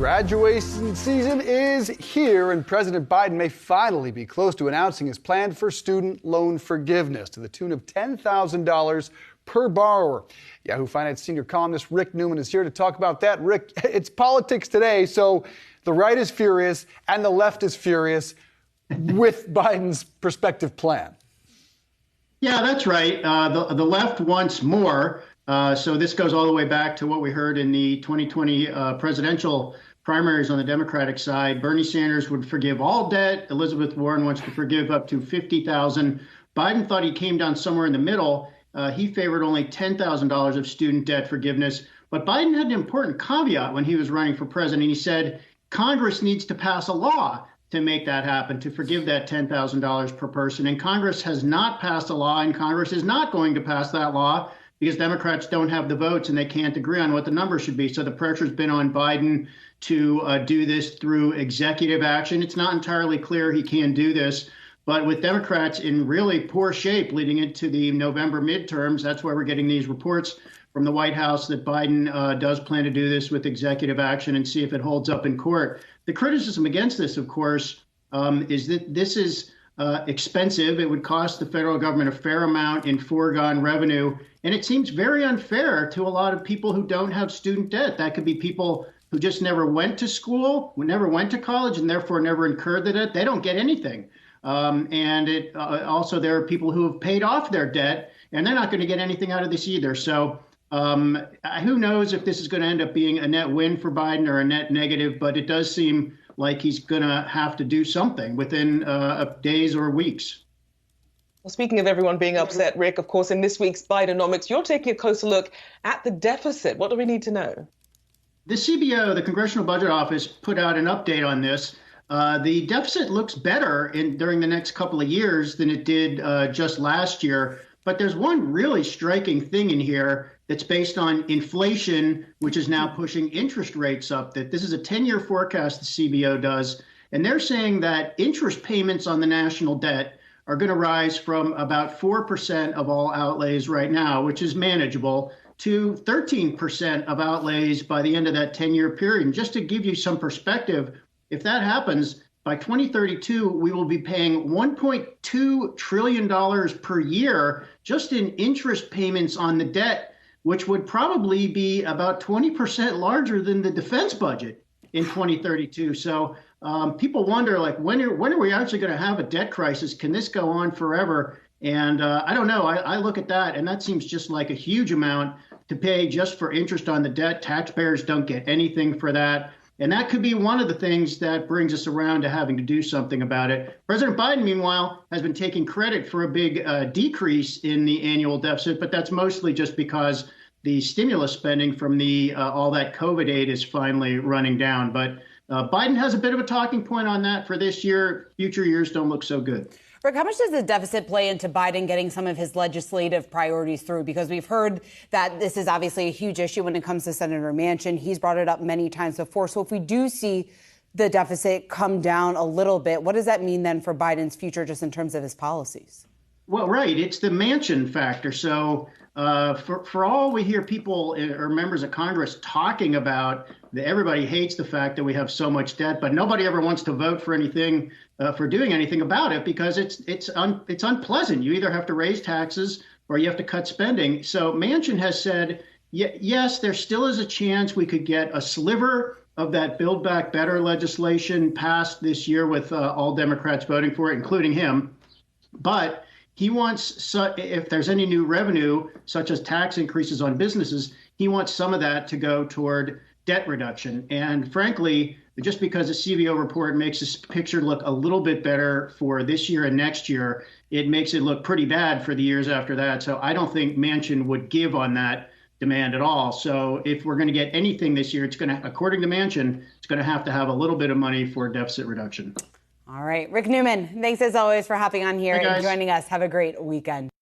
Graduation season is here, and President Biden may finally be close to announcing his plan for student loan forgiveness to the tune of $10,000 per borrower. Yahoo Finance senior columnist Rick Newman is here to talk about that. Rick, it's politics today, so the right is furious and the left is furious with Biden's prospective plan. Yeah, that's right. The left wants more. So this goes all the way back to what we heard in the 2020 presidential primaries on the Democratic side. Bernie Sanders would forgive all debt. Elizabeth Warren wants to forgive up to $50,000. Biden thought he came down somewhere in the middle. He favored only $10,000 of student debt forgiveness. But Biden had an important caveat when he was running for president. He said Congress needs to pass a law to make that happen, to forgive that $10,000 per person. And Congress has not passed a law, and Congress is not going to pass that law because Democrats don't have the votes and they can't agree on what the number should be. So the pressure's been on Biden to do this through executive action. It's not entirely clear he can do this, but with Democrats in really poor shape leading into the November midterms, that's why we're getting these reports from the White House that Biden does plan to do this with executive action and see if it holds up in court. The criticism against this, of course, is that this is expensive. It would cost the federal government a fair amount in foregone revenue. And it seems very unfair to a lot of people who don't have student debt. That could be people who just never went to school, who never went to college, and therefore never incurred the debt. They don't get anything. And also there are people who have paid off their debt, and they're not going to get anything out of this either. So who knows if this is going to end up being a net win for Biden or a net negative, but it does seem like he's going to have to do something within days or weeks. Well, speaking of everyone being upset, Rick, of course, in this week's Bidenomics, you're taking a closer look at the deficit. What do we need to know? The CBO, the Congressional Budget Office, put out an update on this. The deficit looks better during the next couple of years than it did just last year. But there's one really striking thing in here that's based on inflation, which is now pushing interest rates up. That this is a 10-year forecast the CBO does, and they're saying that interest payments on the national debt are going to rise from about 4% of all outlays right now, which is manageable, to 13% of outlays by the end of that 10-year period. And just to give you some perspective, if that happens, by 2032, we will be paying $1.2 trillion per year just in interest payments on the debt, which would probably be about 20% larger than the defense budget in 2032. So people wonder, like, when are we actually going to have a debt crisis? Can this go on forever? And I don't know. I look at that, and that seems just like a huge amount to pay just for interest on the debt. Taxpayers don't get anything for that. And that could be one of the things that brings us around to having to do something about it. President Biden, meanwhile, has been taking credit for a big decrease in the annual deficit, but that's mostly just because the stimulus spending from all that COVID aid is finally running down. But Biden has a bit of a talking point on that for this year. Future years don't look so good. Rick, how much does the deficit play into Biden getting some of his legislative priorities through? Because we've heard that this is obviously a huge issue when it comes to Senator Manchin. He's brought it up many times before. So if we do see the deficit come down a little bit, what does that mean then for Biden's future just in terms of his policies? Well, right. It's the Manchin factor. So for all we hear people or members of Congress talking about that everybody hates the fact that we have so much debt, but nobody ever wants to vote for anything for doing anything about it because it's unpleasant. You either have to raise taxes or you have to cut spending. So Manchin has said, yes, there still is a chance we could get a sliver of that Build Back Better legislation passed this year with all Democrats voting for it, including him. But he wants, if there's any new revenue, such as tax increases on businesses, he wants some of that to go toward debt reduction. And frankly, just because the CBO report makes this picture look a little bit better for this year and next year, it makes it look pretty bad for the years after that. So I don't think Manchin would give on that demand at all. So if we're going to get anything this year, it's going to, according to Manchin, it's going to have a little bit of money for deficit reduction. All right. Rick Newman, thanks as always for hopping on here and joining us. Have a great weekend.